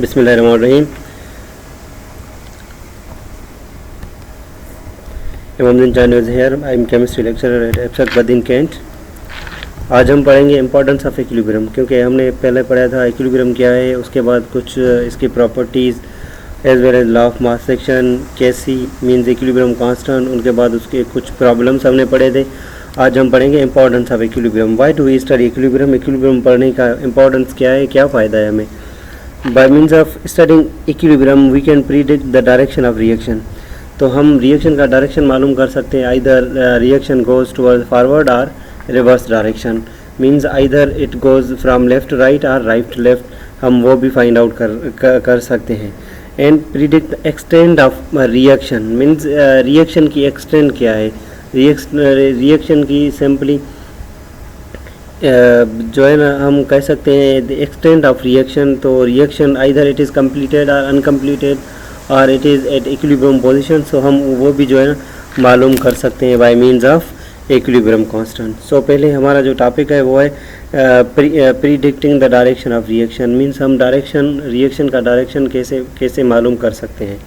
बिस्मिल्लाहिर्रहमानिर्रहीम। Imamuddin Chanoz here, I am chemistry lecturer at एफशक Badin cantt. आज हम पढ़ेंगे इम्पोर्टेंस ऑफ इक्विलिब्रियम, क्योंकि हमने पहले पढ़ा था इक्विलिब्रियम क्या है, उसके बाद कुछ इसकी properties as well as law of mass section, KC means equilibrium constant, उनके बाद उसके कुछ प्रॉब्लम्स हमने पढ़े थे। आज हम पढ़ेंगे importance of equilibrium. Why do we study equilibrium? Equilibrium पढ़ने का इंपॉर्टेंस क्या है, क्या फ़ायदा है हमें? By means of studying equilibrium we can predict the direction of reaction. तो हम रिएक्शन का डायरेक्शन मालूम कर सकते हैं, either reaction goes toward forward और reverse direction, means either it goes from left right और राइट टू लेफ़्ट, हम वो भी फाइंड आउट कर सकते हैं। And predict extent of reaction, means reaction की एक्सटेंट क्या है, रिएक्शन की सिंपली जो है ना हम कह सकते हैं द एक्सटेंट ऑफ रिएक्शन। तो reaction either it is completed और अनकम्प्लीटेड और it is at equilibrium position, so हम वो भी जो है ना मालूम कर सकते हैं by means of equilibrium constant. So पहले हमारा जो टॉपिक है वो है predicting the direction of reaction, means हम रिएक्शन का डायरेक्शन कैसे मालूम कर सकते हैं।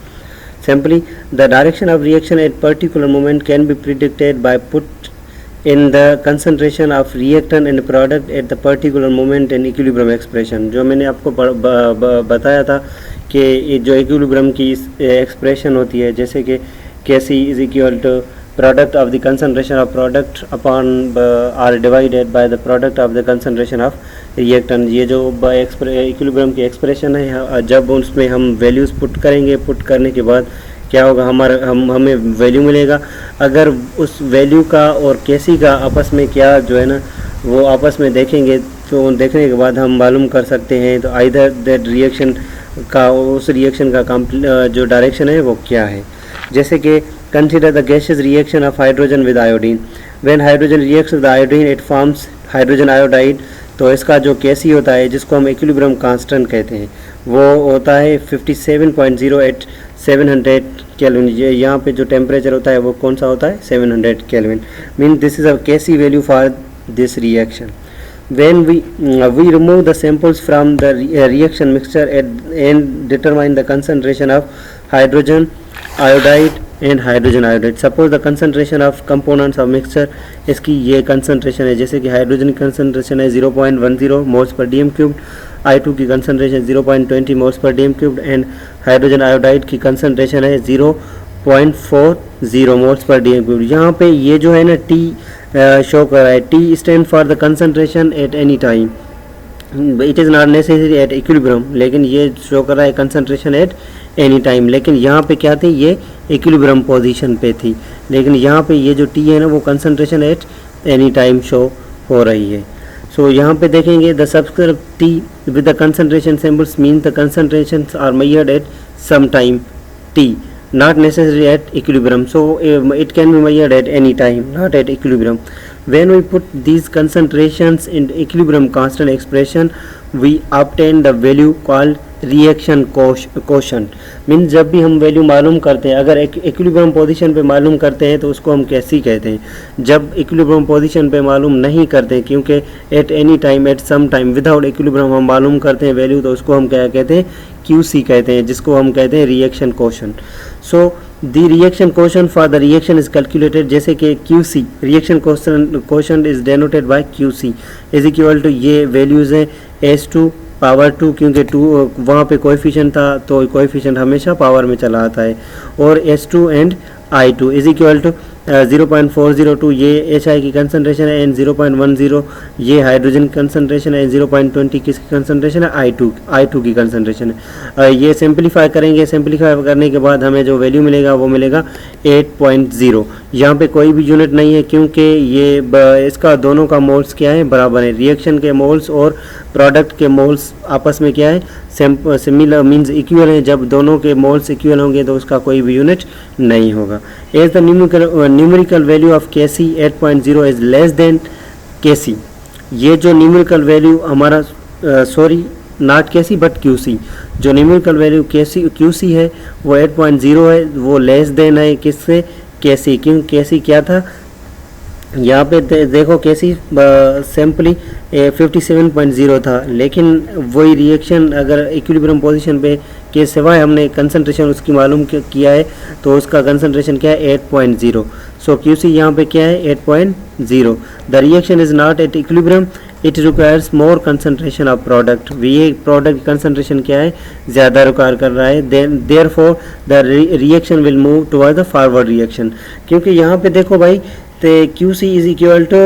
Simply the direction of reaction at particular moment can be predicted by put in the concentration of reactant and product at the particular moment in equilibrium expression। जो मैंने आपको बताया था कि जो equilibrium की एक्सप्रेशन होती है, जैसे कि Kc is equal to product of the concentration of product upon or divided by the product of the concentration of reactant। ये जो equilibrium की एक्सप्रेशन है, जब उसमें हम वैल्यूज़ पुट करेंगे, पुट करने के बाद क्या होगा, हमें वैल्यू मिलेगा। अगर उस वैल्यू का और केसी का आपस में क्या जो है ना वो आपस में देखेंगे, तो देखने के बाद हम मालूम कर सकते हैं तो आइदर दैट रिएक्शन का उस रिएक्शन का जो डायरेक्शन है वो क्या है। जैसे कि consider the gases reaction of hydrogen with iodine. When hydrogen reacts with iodine it forms hydrogen iodide. तो इसका जो केसी होता है, जिसको हम इक्विलिब्रियम कांस्टेंट कहते हैं, वो होता है 57.0 एट 700 केल्विन। यहाँ पे जो टेम्परेचर होता है वो कौन सा होता है, 700 kelvin. Mean this is a KC value for this reaction. When we remove the samples from the reaction mixture and determine the concentration of hydrogen iodide and hydrogen iodide। Suppose the concentration of components of mixture, इसकी ये concentration है, जैसे कि hydrogen की concentration है 0.10 moles per D M cube, I2 की concentration 0.20 moles per D M cube and hydrogen iodide की concentration है 0.40 moles per D M cube. यहाँ पे ये जो है ना T शो कर रहा है, T stand for the concentration at any time, it is not necessary at equilibrium, लेकिन ये शो कर रहा है कंसंट्रेशन एट एनी टाइम। लेकिन यहाँ पे क्या थी, ये इक्विलिब्रियम पोजीशन पे थी, लेकिन यहाँ पे ये जो T है ना वो concentration at any time show हो रही है। सो यहाँ पे देखेंगे the subscript T with the concentration symbols mean the concentrations are measured at some time T, not necessarily at equilibrium, so it can be measured at any time, not at equilibrium. When we put these concentrations in equilibrium constant expression, we obtain the value called reaction quotient. Means जब भी हम value मालूम करते हैं, अगर equilibrium position पे मालूम करते हैं तो उसको हम कैसी कहते हैं। जब इक्विलिब्रियम पोजीशन पे मालूम नहीं करते, क्योंकि at any time at some time without equilibrium हम मालूम करते हैं वैल्यू, तो उसको हम क्या कहते हैं, QC कहते हैं, जिसको हम कहते हैं reaction quotient. So the reaction quotient for the reaction is calculated, जैसे कि QC reaction quotient is denoted by QC is equal to, ये वैल्यूज़ हैं S2 पावर 2, क्योंकि 2 वहाँ पे कोएफिशिएंट था तो कोएफिशिएंट हमेशा पावर में चला आता है, और S2 and I2 is equal to 0.402 ये HI की कंसंट्रेशन है एंड 0.10 ये हाइड्रोजन कंसंट्रेशन है, 0.20 किसकी कंसंट्रेशन है, I2 की कंसंट्रेशन है। ये सिंपलीफाई करेंगे, सिंपलीफाई करने के बाद हमें जो वैल्यू मिलेगा वो मिलेगा 8.0। यहाँ पे कोई भी यूनिट नहीं है, क्योंकि ये इसका दोनों का मोल्स क्या है, बराबर है। रिएक्शन के मोल्स और प्रोडक्ट के मोल्स आपस में क्या है, सिमिलर मीन्स इक्वल है। जब दोनों के मोल्स इक्वल होंगे तो उसका कोई भी यूनिट नहीं होगा। As the numerical value of Kc 8.0 is less than Kc, ये जो न्यूमेरिकल वैल्यू हमारा sorry not Kc but QC, जो न्यूमेरिकल वैल्यू QC है वो 8.0 है, वो लेस देन है किससे, Kc। क्यों, Kc क्या था, यहाँ पे देखो कैसी सिंपली 57.0 था, लेकिन वही रिएक्शन अगर इक्विलिब्रियम पोजीशन पे के सिवाय हमने कंसंट्रेशन उसकी मालूम किया है तो उसका कंसंट्रेशन क्या है 8.0। सो क्यूसी यहाँ पे क्या है 8.0। The reaction is not at equilibrium, it requires more concentration of product. ये प्रोडक्ट कंसंट्रेशन क्या है ज़्यादा रिक्वायर कर रहा है, therefore the reaction will move toward the forward reaction. क्योंकि यहाँ पे देखो भाई तो QC is equal to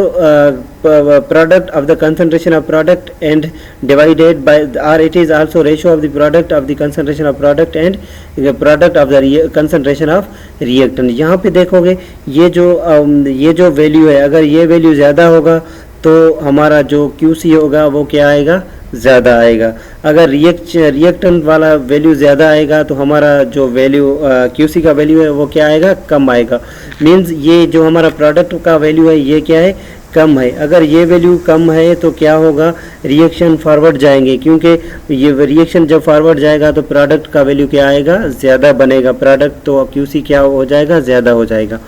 product of the concentration of product and divided by or it is also ratio of the product of the concentration of product and the product of the concentration of reactant। यहाँ पे देखोगे ये जो value है, अगर ये value ज़्यादा होगा तो हमारा जो QC होगा वो क्या आएगा, ज़्यादा आएगा। अगर रिएक्टेंट वाला वैल्यू ज़्यादा आएगा तो हमारा जो वैल्यू QC का वैल्यू है वो क्या आएगा, कम आएगा। मींस ये जो हमारा प्रोडक्ट का वैल्यू है ये क्या है, कम है। अगर ये वैल्यू कम है तो क्या होगा, रिएक्शन फॉरवर्ड जाएंगे, क्योंकि ये रिएक्शन जब फॉरवर्ड जाएगा तो प्रोडक्ट का वैल्यू क्या आएगा, ज़्यादा बनेगा। प्रोडक्ट तो QC क्या हो जाएगा, ज़्यादा हो जाएगा।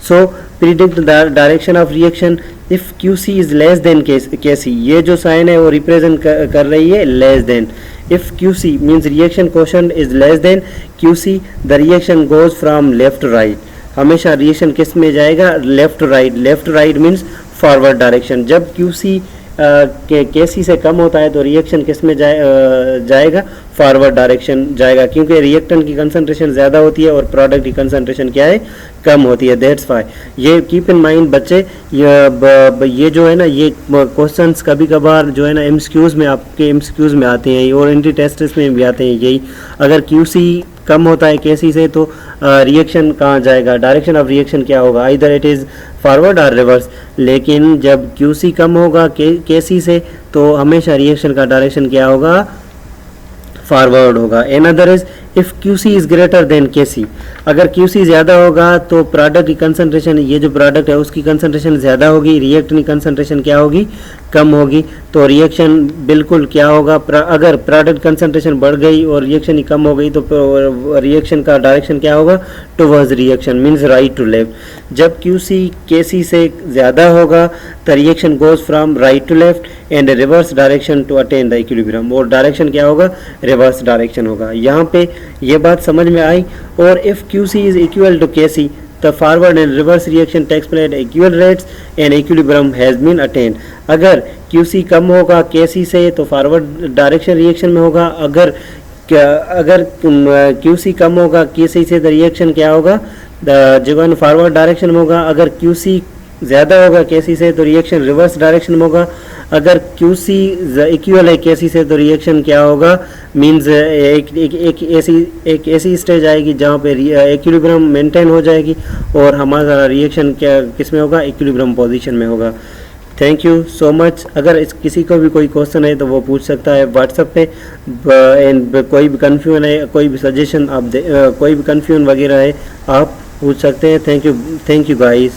So predict the direction of reaction if QC is less than KC। ये जो साइन है वो रिप्रेजेंट कर रही है less than. If QC means reaction quotient is less than QC, the reaction goes from left to right. हमेशा reaction किस में जाएगा, left to right. Left to right means forward direction. जब QC KC से कम होता है तो रिएक्शन किस में जाएगा, फॉरवर्ड डायरेक्शन जाएगा, क्योंकि रिएक्टेंट की कंसंट्रेशन ज़्यादा होती है और प्रोडक्ट की कंसंट्रेशन क्या है, कम होती है। दैट्स वाई ये कीप इन माइंड बच्चे, ये जो है ना ये क्वेश्चंस कभी कभार जो है ना MCQs में आपके MCQs में आते हैं और एंट्री टेस्ट में भी आते हैं। यही अगर QC कम होता है KC से तो रिएक्शन कहाँ जाएगा, डायरेक्शन ऑफ रिएक्शन क्या होगा, आइदर इट इज़ फॉरवर्ड और रिवर्स। लेकिन जब QC कम होगा KC से तो हमेशा रिएक्शन का डायरेक्शन क्या होगा, फॉरवर्ड होगा। Another is if QC is greater than KC। अगर QC ज़्यादा होगा तो प्रोडक्ट की कंसंट्रेशन, ये जो प्रोडक्ट है उसकी कंसंट्रेशन ज़्यादा होगी, रिएक्टेंट की कंसंट्रेशन क्या होगी, कम होगी। तो रिएक्शन बिल्कुल क्या होगा, अगर प्रोडक्ट कंसंट्रेशन बढ़ गई और रिएक्शन ही कम हो गई तो रिएक्शन का डायरेक्शन क्या होगा, towards reaction means right to left. जब QC KC से ज़्यादा होगा तो reaction goes from right to left and reverse direction to attain the equilibrium. और डायरेक्शन क्या होगा, रिवर्स डायरेक्शन होगा। यहाँ पे ये बात समझ में आई। और if QC is equal to KC the forward and reverse reaction takes place at equal rates and equilibrium has been attained। अगर QC कम होगा KC से तो फॉरवर्ड डायरेक्शन रिएक्शन में होगा। अगर QC कम होगा KC से तो रिएक्शन क्या होगा, जो है फॉरवर्ड डायरेक्शन में होगा। अगर QC ज़्यादा होगा KC से तो रिएक्शन रिवर्स डायरेक्शन में होगा। अगर QC इक्वल है KC से तो रिएक्शन क्या होगा, मींस एक ऐसी स्टेज आएगी जहाँ पे इक्विलिब्रियम मेंटेन हो जाएगी और हमारा रिएक्शन क्या किस में होगा, इक्विलिब्रियम पोजीशन में होगा। Thank you so much. अगर किसी को भी कोई क्वेश्चन है तो वो पूछ सकता है व्हाट्सएप पे। एंड कोई भी कन्फ्यूजन है, कोई भी सजेशन आप कोई भी कन्फ्यूजन वगैरह है आप पूछ सकते हैं। Thank you guys.